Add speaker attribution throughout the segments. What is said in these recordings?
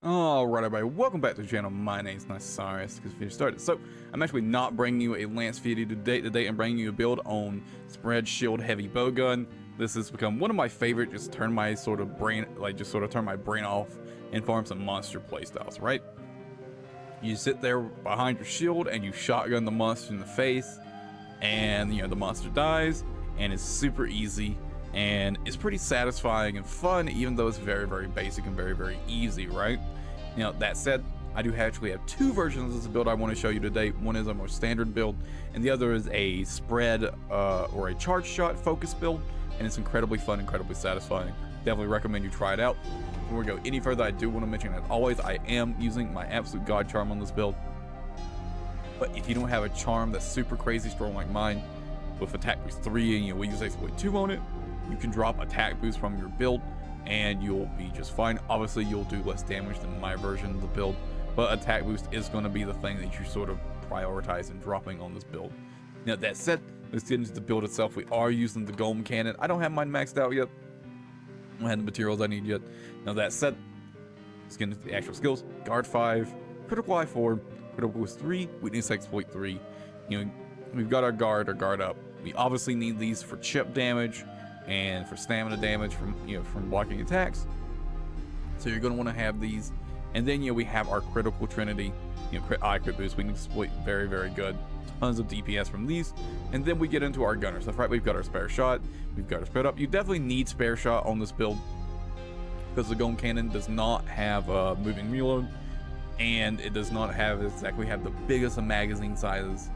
Speaker 1: Alright everybody, welcome back to the channel. My name's Nicesaurus, because we started. So, I'm actually not bringing you a Lance video today. I'm bringing you a build on Spread Shield Heavy Bowgun. This has become one of my favorite, just turn my brain off and farm some monster playstyles, right? You sit there behind your shield and you shotgun the monster in the face, and the monster dies, and it's super easy. And it's pretty satisfying and fun, even though it's very, very basic and very, very easy, right? That said, I do actually have two versions of this build I want to show you today. One is a more standard build, and the other is a spread or a charge shot focus build, and it's incredibly fun, incredibly satisfying. Definitely recommend you try it out. Before we go any further, I do want to mention, as always, I am using my absolute god charm on this build. But if you don't have a charm that's super crazy strong like mine, with attack boost 3 and we use exploit 2 on it, you can drop attack boost from your build and you'll be just fine. Obviously you'll do less damage than my version of the build, but attack boost is going to be the thing that you sort of prioritize in dropping on this build. Now that said, let's get into the build itself. We are using the golem cannon. I don't have mine maxed out yet. I don't have the materials I need yet. Now that said, let's get into the actual skills. Guard 5, critical eye 4, critical boost 3, weakness exploit 3. We've got our guard up. We obviously need these for chip damage and for stamina damage from blocking attacks. So you're going to want to have these. And then we have our critical trinity, crit boost, we can exploit, very, very good. Tons of DPS from these. And then we get into our gunner stuff, right? We've got our spare shot, we've got our spread up. You definitely need spare shot on this build because the golem cannon does not have a moving reload, and it does not have exactly the biggest of magazine sizes.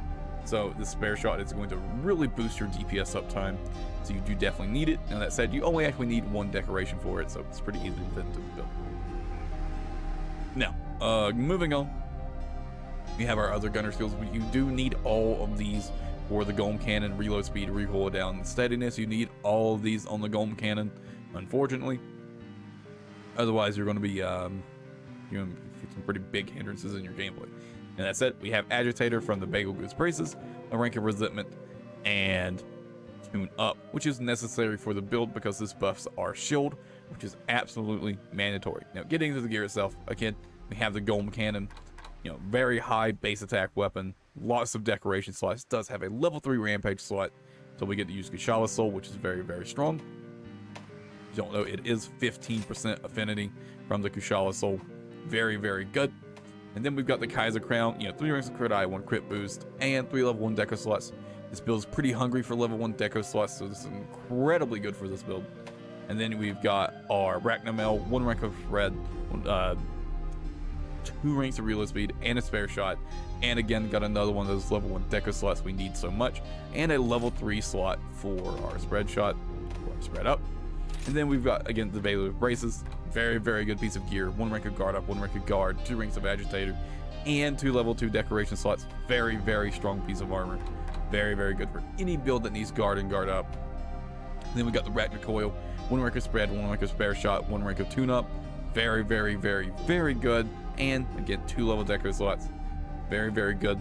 Speaker 1: So the spare shot is going to really boost your DPS uptime. So you do definitely need it. Now that said, you only actually need one decoration for it, so it's pretty easy to fit into the build. Now, moving on, we have our other gunner skills. You do need all of these for the golem cannon: reload speed, recoil down, and steadiness. You need all of these on the golem cannon, unfortunately. Otherwise, you're going to be some pretty big hindrances in your gameplay. And that said, we have Agitator from the Bagel Goose Braces, a rank of Resentment, and Tune Up, which is necessary for the build because this buffs our shield, which is absolutely mandatory. Now, getting into the gear itself, again, we have the Golem Cannon, very high base attack weapon, lots of decoration slots, does have a level 3 rampage slot, so we get to use Kushala Soul, which is very, very strong. If you don't know, it is 15% affinity from the Kushala Soul. Very, very good. And then we've got the Kaiser Crown, 3 ranks of crit eye, 1 crit boost, and 3 level 1 deco slots. This build is pretty hungry for level 1 deco slots, so this is incredibly good for this build. And then we've got our Arachnamel, 1 rank of red, 2 ranks of reload speed, and a spare shot. And again, got another one of those level 1 deco slots we need so much, and a level 3 slot for our spread shot, or spread up. And then we've got, again, the Bagel Goose Braces. Very, very good piece of gear. 1 rank of guard up, 1 rank of guard, 2 ranks of agitator, and 2 level 2 decoration slots. Very, very strong piece of armor. Very, very good for any build that needs guard and guard up. And then we got the Arachnid Coil, 1 rank of spread, 1 rank of spare shot, 1 rank of tune up. Very, very, very, very good. And again, 2 level deco slots. Very, very good.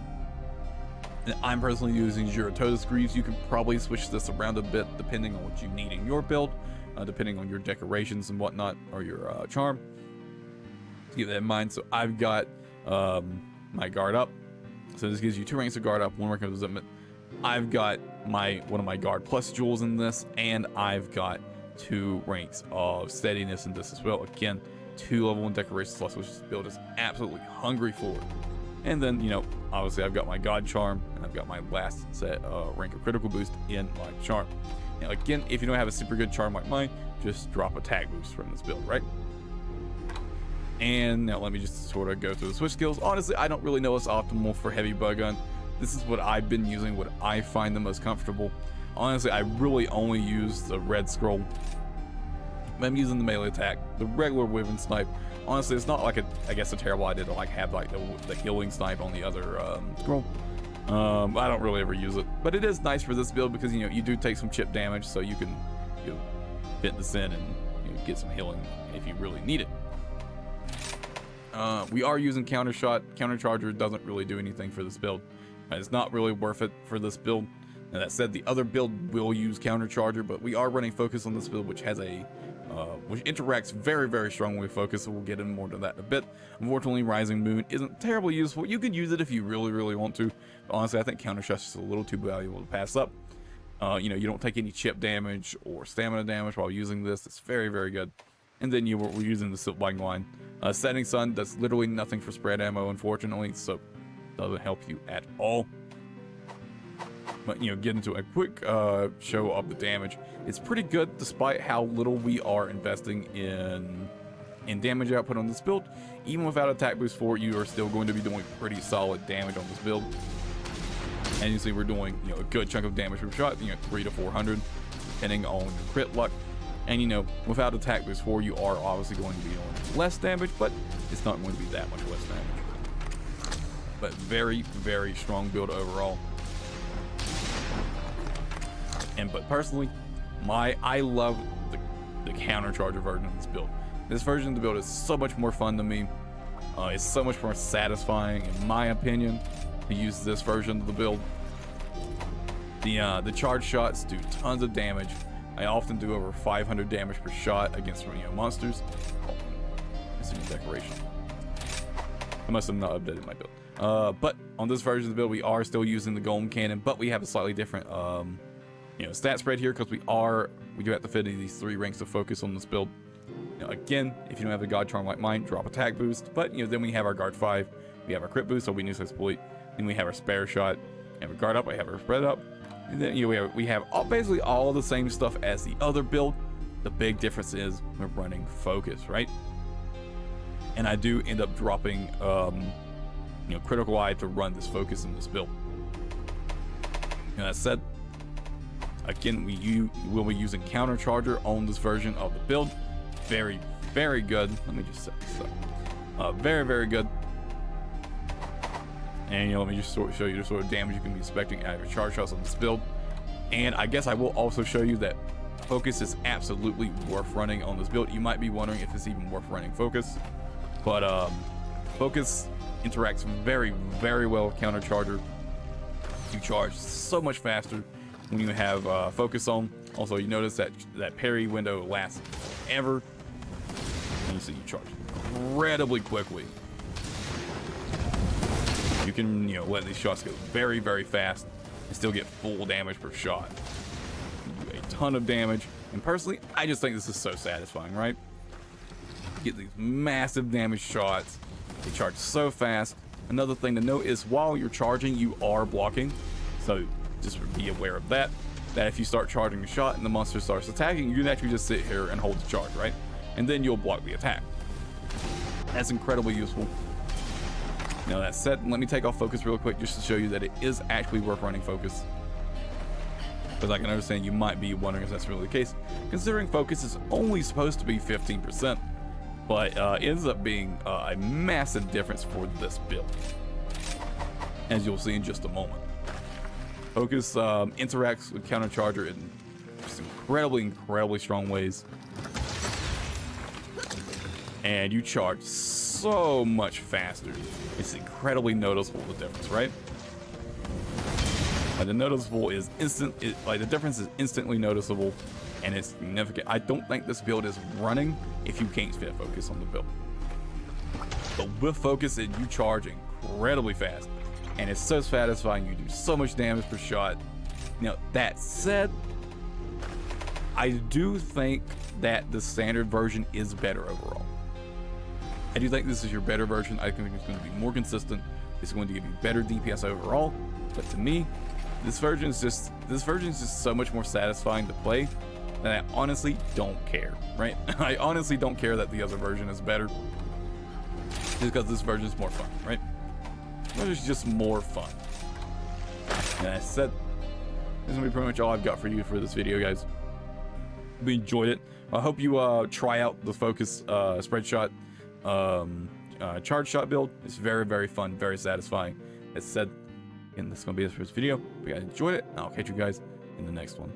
Speaker 1: And I'm personally using Girototus Greaves. You can probably switch this around a bit depending on what you need in your build. Depending on your decorations and whatnot, or your charm. Keep that in mind. So I've got my guard up. So this gives you 2 ranks of guard up, 1 rank of resentment. I've got one of my guard plus jewels in this, and I've got 2 ranks of steadiness in this as well. Again, 2 level 1 decoration slots, which this build is absolutely hungry for. And then, obviously I've got my god charm, and I've got my last set rank of critical boost in my charm. Now, again, if you don't have a super good charm like mine, just drop attack boost from this build, right? And now let me just sort of go through the switch skills. Honestly, I don't really know what's optimal for heavy bowgun. This is what I've been using, what I find the most comfortable. Honestly, I really only use the red scroll. I'm using the melee attack, the regular Wyvern snipe. Honestly, it's not like a terrible idea to have the healing snipe on the other scroll. I don't really ever use it, but it is nice for this build because you do take some chip damage, so you can fit this in and get some healing if you really need it. We are using counter shot. Counter charger doesn't really do anything for this build. It's not really worth it for this build. Now that said, the other build will use counter charger, but we are running focus on this build, which has a which interacts very, very strongly with focus, so we'll get into more to that in a bit. Unfortunately, Rising Moon isn't terribly useful. You could use it if you really, really want to. But honestly, I think Counter Shot's just a little too valuable to pass up. You know, you don't take any chip damage or stamina damage while using this. It's very, very good. And then we're using the Silk Biting Line. Setting Sun does literally nothing for spread ammo, unfortunately, so doesn't help you at all. But, you know, get into a quick show of the damage. It's pretty good despite how little we are investing in damage output on this build. Even without attack boost 4, you are still going to be doing pretty solid damage on this build. And you see we're doing, you know, a good chunk of damage per shot, you know, 300 to 400, depending on your crit luck. And, you know, without attack boost 4, you are obviously going to be doing less damage, but it's not going to be that much less damage. But very, very strong build overall. But personally, I love the countercharger version of this build. This version of the build is so much more fun to me. It's so much more satisfying, in my opinion, to use this version of the build. The charge shots do tons of damage. I often do over 500 damage per shot against, you know, monsters. Oh, it's a new decoration. I must have not updated my build. But on this version of the build, we are still using the Golem Cannon, but we have a slightly different you know, stat spread here, because we do have to fit in these 3 ranks of focus on this build. You know, again, if you don't have a God Charm like mine, drop attack boost. But, you know, then we have our guard 5, we have our crit boost, so we use exploit. Then we have our spare shot, we have a guard up, we have our spread up, and then, you know, we have basically all the same stuff as the other build. The big difference is we're running focus, right? And I do end up dropping, you know, critical eye to run this focus in this build. You know, that said, again, we'll be using counter charger on this version of the build. Very, very good. Let me just set this up. Very, very good. And, you know, let me just show you the sort of damage you can be expecting out of your charge shots on this build. And I guess I will also show you that focus is absolutely worth running on this build. You might be wondering if it's even worth running focus, but focus interacts very, very well with counter charger. You charge so much faster when you have focus on. Also, you notice that parry window lasts forever, and you see you charge incredibly quickly. You can, you know, let these shots go very, very fast and still get full damage per shot. You do a ton of damage, and personally, I just think this is so satisfying, right? You get these massive damage shots. They charge so fast. Another thing to note is while you're charging, you are blocking, so just be aware of that. That if you start charging a shot and the monster starts attacking, you can actually just sit here and hold the charge, right? And then you'll block the attack. That's incredibly useful. Now that said, let me take off focus real quick just to show you that it is actually worth running focus. Because I can understand you might be wondering if that's really the case, considering focus is only supposed to be 15%, but it ends up being a massive difference for this build, as you'll see in just a moment. Focus interacts with counter charger in just incredibly strong ways, and you charge so much faster. It's incredibly noticeable, the difference, right? Like, the noticeable is instant. Like, the difference is instantly noticeable, and it's significant. I don't think this build is running if you can't fit focus on the build, but with focus, you charge incredibly fast. And it's so satisfying. You do so much damage per shot. Now, that said, I do think that the standard version is better overall. I do think this is your better version. I think it's going to be more consistent. It's going to give you better DPS overall. But to me, this version is just so much more satisfying to play that I honestly don't care, right? I honestly don't care that the other version is better, just because this version is more fun, right? It's just more fun. And I said, this is gonna be pretty much all I've got for you for this video, guys. Hope you enjoyed it. I hope you try out the focus spread shot charge shot build. It's very, very fun, very satisfying. As said, and this is gonna be it for this video. Hope you guys enjoyed it. I'll catch you guys in the next one.